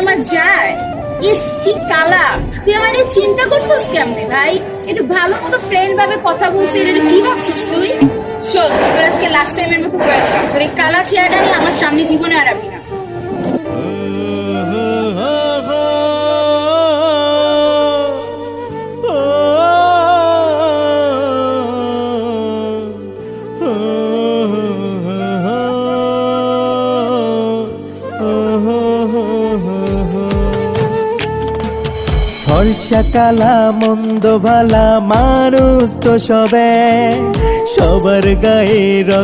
আমার যায়। ইস কি কালা, তুই আমার নিয়ে চিন্তা করছিস কেমনে ভাই? একটু ভালো মতো ফ্রেন্ড ভাবে কথা বলছিস, এটা কি ভাবছিস তুই? শোন, তোর আজকে লাস্ট টাইমের মতো কয়ে দিলাম, তোর এই কালা চেয়ারটা নিয়ে আমার সামনে জীবনে আর আবি না। ফর্সা কালা মন্দ ভালা মানুষ তো সবে, সবার গায়ে